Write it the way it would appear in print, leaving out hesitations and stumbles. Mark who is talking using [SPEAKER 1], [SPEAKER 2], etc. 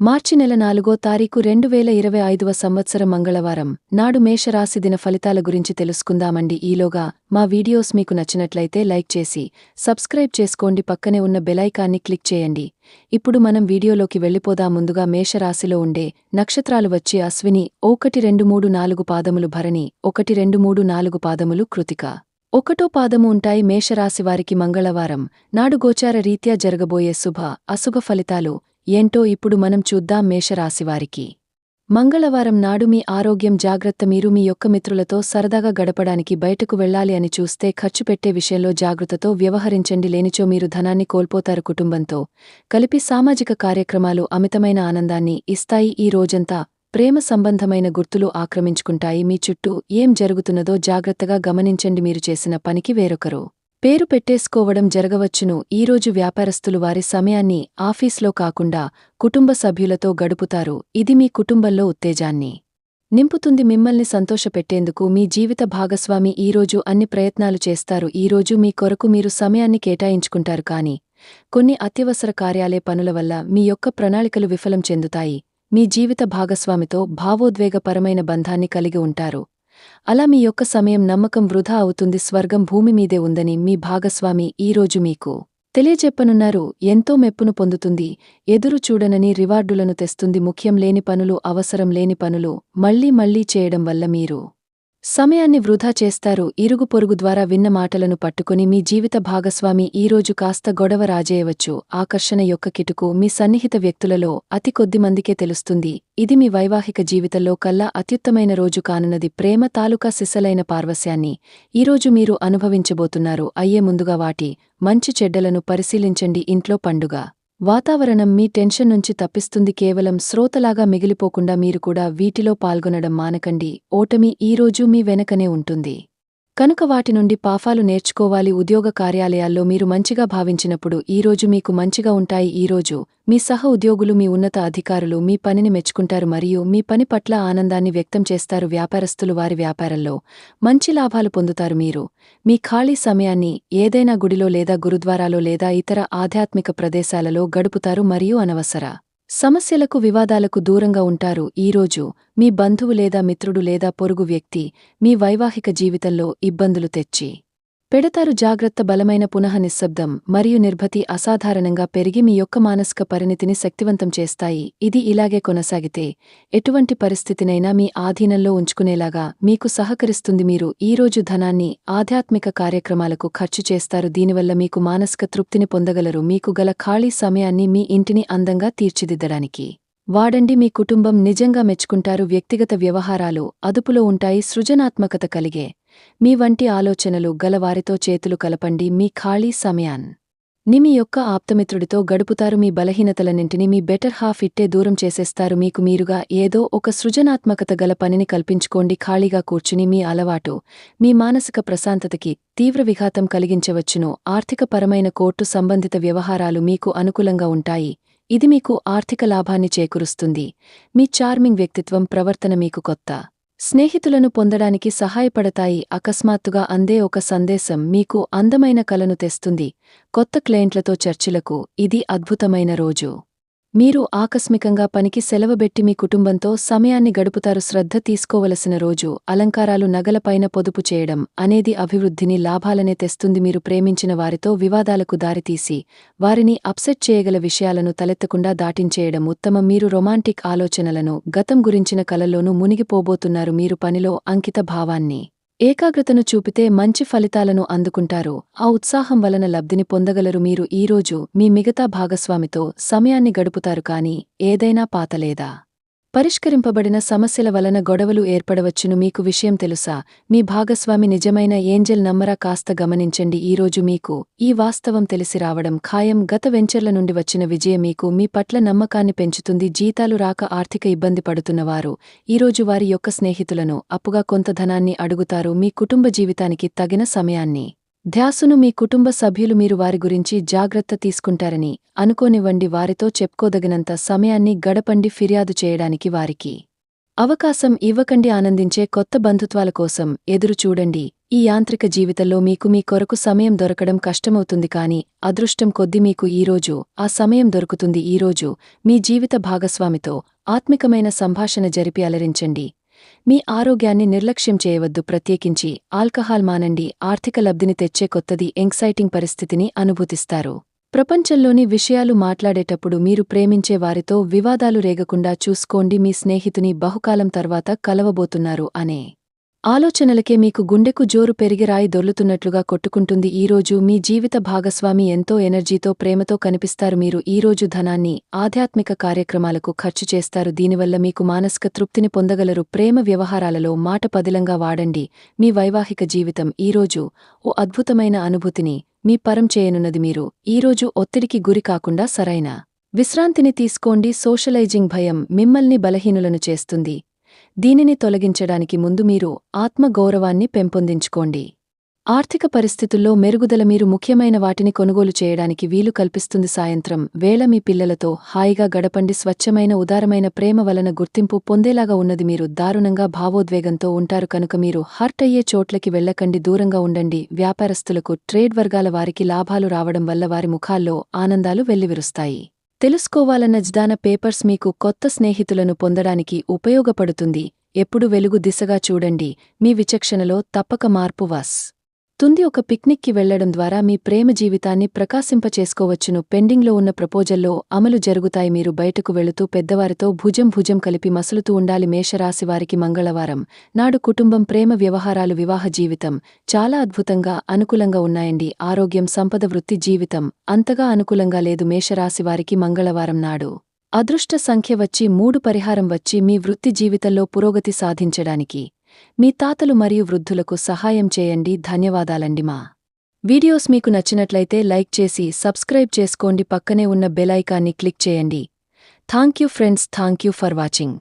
[SPEAKER 1] మార్చి నెల 4వ తారీఖు 2025వ సంవత్సరం మంగళవారం నాడు మేషరాశి దిన ఫలితాల గురించి తెలుసుకుందామండి. ఈలోగా మా వీడియోస్ మీకు నచ్చినట్లయితే లైక్ చేసి సబ్స్క్రైబ్ చేసుకోండి, పక్కనే ఉన్న బెలైకాన్ని క్లిక్ చేయండి. ఇప్పుడు మనం వీడియోలోకి వెళ్ళిపోదాం. ముందుగా మేషరాశిలో ఉండే నక్షత్రాలు వచ్చి అశ్విని 1, 2, 3, 4 పాదములు, భరణి 1, 2, 3, 4 పాదములు, కృతిక 1 పాదము ఉంటాయి. మేషరాశివారికి మంగళవారం నాడు గోచార రీత్యా జరగబోయే శుభ అశుభ ఫలితాలు ఏంటో ఇప్పుడు మనం చూద్దాం. మేషరాశివారికి మంగళవారం నాడు మీ ఆరోగ్యం జాగ్రత్త. మీరు మీ యొక్క మిత్రులతో సరదాగా గడపడానికి బయటకు వెళ్ళాలి అని చూస్తే ఖర్చు పెట్టే విషయంలో జాగ్రత్తతో వ్యవహరించండి, లేనిచో మీరు ధనాన్ని కోల్పోతారు. కుటుంబంతో కలిపి సామాజిక కార్యక్రమాలు అమితమైన ఆనందాన్ని ఇస్తాయి. ఈ రోజంతా ప్రేమ సంబంధమైన గుర్తులు ఆక్రమించుకుంటాయి. మీ చుట్టూ ఏం జరుగుతున్నదో జాగ్రత్తగా గమనించండి. మీరు చేసిన పనికి వేరొకరు పేరు పెట్టేసుకోవడం జరగవచ్చును. ఈరోజు వ్యాపారస్తులు వారి సమయాన్ని ఆఫీస్లో కాకుండా కుటుంబ సభ్యులతో గడుపుతారు. ఇది మీ కుటుంబంలో ఉత్తేజాన్ని నింపుతుంది. మిమ్మల్ని సంతోషపెట్టేందుకు మీ జీవిత భాగస్వామి ఈరోజు అన్ని ప్రయత్నాలు చేస్తారు. ఈరోజు మీ కొరకు మీరు సమయాన్ని కేటాయించుకుంటారు, కానీ కొన్ని అత్యవసర కార్యాలే పనుల వల్ల మీ యొక్క ప్రణాళికలు విఫలం చెందుతాయి. మీ జీవిత భాగస్వామితో భావోద్వేగపరమైన బంధాన్ని కలిగి ఉంటారు. అలా మీ యొక్క సమయం నమ్మకం వృధా అవుతుంది. స్వర్గం భూమి మీదే ఉందని మీ భాగస్వామి ఈరోజు మీకు తెలియజెప్పనున్నారు. ఎంతో మెప్పును పొందుతుంది. ఎదురు చూడనని రివార్డులను తెస్తుంది. ముఖ్యం లేని పనులు, అవసరం లేని పనులు మళ్లీ మళ్లీ చేయడం వల్ల మీరు సమయాన్ని వృధా చేస్తారు. ఇరుగు పొరుగు ద్వారా విన్న మాటలను పట్టుకుని మీ జీవిత భాగస్వామి ఈరోజు కాస్త గొడవ రాజేయవచ్చు. ఆకర్షణ యొక్క కిటుకు మీ సన్నిహిత వ్యక్తులలో అతి కొద్దిమందికే తెలుస్తుంది. ఇది మీ వైవాహిక జీవితంలో కల్లా అత్యుత్తమైన రోజు కానున్నది. ప్రేమ తాలూకా సిసలైన పార్వస్యాన్ని ఈరోజు మీరు అనుభవించబోతున్నారు. అయ్యే ముందుగా వాటి మంచి చెడ్డలను పరిశీలించండి. ఇంట్లో పండుగ వాతావరణం మీ టెన్షన్ నుంచి తప్పిస్తుంది. కేవలం శ్రోతలాగా మిగిలిపోకుండా మీరు కూడా వీటిలో పాల్గొనడం మానకండి. ఓటమి ఈరోజు మీ వెనకనే ఉంటుంది కనుక వాటి నుండి పాఠాలు నేర్చుకోవాలి. ఉద్యోగ కార్యాలయాల్లో మీరు మంచిగా భావించినప్పుడు ఈరోజు మీకు మంచిగా ఉంటాయి. ఈరోజు మీ సహ ఉద్యోగులు, మీ ఉన్నత అధికారులు మీ పనిని మెచ్చుకుంటారు మరియు మీ పని పట్ల ఆనందాన్ని వ్యక్తం చేస్తారు. వ్యాపారస్తులు వారి వ్యాపారంలో మంచి లాభాలు పొందుతారు. మీరు మీ ఖాళీ సమయాన్ని ఏదైనా గుడిలో లేదా గురుద్వారాలో లేదా ఇతర ఆధ్యాత్మిక ప్రదేశాలలో గడుపుతారు మరియు అనవసర సమస్యలకు, వివాదాలకు దూరంగా ఉంటారు. ఈరోజు మీ బంధువు లేదా మిత్రుడు లేదా పొరుగు వ్యక్తి మీ వైవాహిక జీవితంలో ఇబ్బందులు తెచ్చి పెడతారు. జాగ్రత్త. బలమైన పునః నిశ్శబ్దం మరియు నిర్భతి అసాధారణంగా పెరిగి మీ యొక్క మానసిక పరిణితిని శక్తివంతం చేస్తాయి. ఇది ఇలాగే కొనసాగితే ఎటువంటి పరిస్థితినైనా మీ ఆధీనంలో ఉంచుకునేలాగా మీకు సహకరిస్తుంది. మీరు ఈరోజు ధనాన్ని ఆధ్యాత్మిక కార్యక్రమాలకు ఖర్చు చేస్తారు. దీనివల్ల మీకు మానసిక తృప్తిని పొందగలరు. మీకు గల ఖాళీ సమయాన్ని మీ ఇంటిని అందంగా తీర్చిదిద్దడానికి వాడండి. మీ కుటుంబం నిజంగా మెచ్చుకుంటారు. వ్యక్తిగత వ్యవహారాలు అదుపులో ఉంటాయి. సృజనాత్మకత కలిగే మీ వంటి ఆలోచనలు గలవారితో చేతులు కలపండి. మీ ఖాళీ సమయాన్ని మీ యొక్క ఆప్తమిత్రుడితో గడుపుతారు. మీ బలహీనతలన్నింటినీ మీ బెటర్ హాఫ్ ఇట్టే దూరం చేసేస్తారు. మీకు మీరుగా ఏదో ఒక సృజనాత్మకత గల పనిని కల్పించుకోండి. ఖాళీగా కూర్చుని మీ అలవాటు మీ మానసిక ప్రశాంతతకి తీవ్ర విఘాతం కలిగించవచ్చును. ఆర్థికపరమైన కోర్టు సంబంధిత వ్యవహారాలు మీకు అనుకూలంగా ఉంటాయి. ఇది మీకు ఆర్థిక లాభాన్ని చేకూరుస్తుంది. మీ చార్మింగ్ వ్యక్తిత్వం, ప్రవర్తన మీకు కొత్త స్నేహితులను పొందడానికి సహాయపడతాయి. అకస్మాత్తుగా అందే ఒక సందేశం మీకు అందమైన కలను తెస్తుంది. కొత్త క్లయింట్లతో చర్చలకు ఇది అద్భుతమైన రోజు. మీరు ఆకస్మికంగా పనికి సెలవుబెట్టి మీ కుటుంబంతో సమయాన్ని గడుపుతారు. శ్రద్ధ తీసుకోవలసిన రోజు. అలంకారాలు, నగలపైన పొదుపు చేయడం అనేది అభివృద్ధిని, లాభాలనే తెస్తుంది. మీరు ప్రేమించిన వారితో వివాదాలకు దారితీసి వారిని అప్సెట్ చేయగల విషయాలను తలెత్తకుండా దాటించేయడం ఉత్తమం. మీరు రొమాంటిక్ ఆలోచనలను, గతం గురించిన కలల్లోనూ మునిగిపోబోతున్నారు. మీరు పనిలో అంకిత భావాన్ని, ఏకాగ్రతను చూపితే మంచి ఫలితాలను అందుకుంటారు. ఆ ఉత్సాహం వలన లబ్ధిని పొందగలరు. మీరు ఈరోజు మీ మిగతా భాగస్వామితో సమయాన్ని గడుపుతారు, కానీ ఏదైనా పాత లేదా పరిష్కరింపబడిన సమస్యల వలన గొడవలు ఏర్పడవచ్చును. మీకు విషయం తెలుసా? మీ భాగస్వామి నిజమైన ఏంజెల్ నమ్మరా? కాస్త గమనించండి. ఈరోజు మీకు ఈ వాస్తవం తెలిసి రావడం ఖాయం. గత వెంచర్ల నుండి వచ్చిన విజయం మీకు మీ పట్ల నమ్మకాన్ని పెంచుతుంది. జీతాలు రాక ఆర్థిక ఇబ్బంది పడుతున్నవారు ఈరోజు వారి యొక్క స్నేహితులను అప్పుగా కొంత ధనాన్ని అడుగుతారు. మీ కుటుంబ జీవితానికి తగిన సమయాన్ని, ధ్యాసును మీ కుటుంబ సభ్యులు మీరు వారి గురించి జాగ్రత్త తీసుకుంటారని అనుకోనివ్వండి. వారితో చెప్పుకోదగినంత సమయాన్ని గడపండి. ఫిర్యాదు చేయడానికి వారికి అవకాశం ఇవ్వకండి. ఆనందించే కొత్త బంధుత్వాల కోసం ఎదురు చూడండి. ఈ యాంత్రిక జీవితంలో మీకు మీ కొరకు సమయం దొరకడం కష్టమవుతుంది కానీ అదృష్టం కొద్దీ మీకు ఈరోజు ఆ సమయం దొరుకుతుంది. ఈరోజు మీ జీవిత భాగస్వామితో ఆత్మికమైన సంభాషణ జరిపి అలరించండి. మీ ఆరోగ్యాన్ని నిర్లక్ష్యం చేయవద్దు. ప్రత్యేకించి ఆల్కహాల్ మానండి. ఆర్థిక లబ్ధిని తెచ్చే కొత్తది ఎంక్సైటింగ్ పరిస్థితిని అనుభూతిస్తారు. ప్రపంచంలోని విషయాలు మాట్లాడేటప్పుడు మీరు ప్రేమించే వారితో వివాదాలు రేగకుండా చూసుకోండి. మీ స్నేహితుని బహుకాలం తర్వాత కలవబోతున్నారు అనే ఆలోచనలకే మీకు గుండెకు జోరు పెరిగి రాయి దొర్లుతున్నట్లుగా కొట్టుకుంటుంది. ఈరోజు మీ జీవిత భాగస్వామి ఎంతో ఎనర్జీతో ప్రేమతో కనిపిస్తారు. మీరు ఈరోజు ధనాన్ని ఆధ్యాత్మిక కార్యక్రమాలకు ఖర్చు చేస్తారు. దీనివల్ల మీకు మానసిక తృప్తిని పొందగలరు. ప్రేమ వ్యవహారాలలో మాట పదిలంగా వాడండి. మీ వైవాహిక జీవితం ఈరోజు ఓ అద్భుతమైన అనుభూతిని మీ పరం చేయనున్నది. మీరు ఈరోజు ఒత్తిడికి గురి కాకుండా సరైన విశ్రాంతిని తీసుకోండి. సోషలైజింగ్ భయం మిమ్మల్ని బలహీనులను చేస్తుంది. దీనిని తొలగించడానికి ముందు మీరు ఆత్మగౌరవాన్ని పెంపొందించుకోండి. ఆర్థిక పరిస్థితుల్లో మెరుగుదల మీరు ముఖ్యమైన వాటిని కొనుగోలు చేయడానికి వీలు కల్పిస్తుంది. సాయంత్రం వేళ మీ పిల్లలతో హాయిగా గడపండి. స్వచ్ఛమైన ఉదారమైన ప్రేమ వలన గుర్తింపు పొందేలాగా ఉన్నది. మీరు దారుణంగా భావోద్వేగంతో ఉంటారు కనుక మీరు హర్ట్ అయ్యే చోట్లకి వెళ్లకండి. దూరంగా ఉండండి. వ్యాపారస్తులకు ట్రేడ్ వర్గాల వారికి లాభాలు రావడం వల్ల వారి ముఖాల్లో ఆనందాలు వెల్లివిరుస్తాయి. తెలుసుకోవాలన్న జ్ఞాన పేపర్స్ మీకు కొత్త స్నేహితులను పొందడానికి ఉపయోగపడుతుంది. ఎప్పుడు వెలుగు దిశగా చూడండి. మీ విచక్షణలో తప్పక మార్పు వస్తుంది. ఒక పిక్నిక్కి వెళ్లడం ద్వారా మీ ప్రేమ జీవితాన్ని ప్రకాశింపచేసుకోవచ్చును. పెండింగ్లో ఉన్న ప్రపోజల్లో అమలు జరుగుతాయి. మీరు బయటకు వెళుతూ పెద్దవారితో భుజం కలిపి మసులుతూ ఉండాలి. మేషరాశివారికి మంగళవారం నాడు కుటుంబం, ప్రేమ వ్యవహారాలు, వివాహ జీవితం చాలా అద్భుతంగా అనుకూలంగా ఉన్నాయండి. ఆరోగ్యం, సంపద, వృత్తి జీవితం అంతగా అనుకూలంగా లేదు. మేషరాశివారికి మంగళవారం నాడు అదృష్ట సంఖ్య వచ్చి 3. పరిహారం వచ్చి మీ వృత్తి జీవితంలో పురోగతి సాధించడానికి మీ తాతలు మరియు వృద్ధులకు సహాయం చేయండి. ధన్యవాదాలండి. మా వీడియోస్ మీకు నచ్చినట్లయితే లైక్ చేసి సబ్స్క్రైబ్ చేసుకోండి. పక్కనే ఉన్న బెల్ ఐకాన్ని క్లిక్ చేయండి. Thank you friends. Thank you for watching.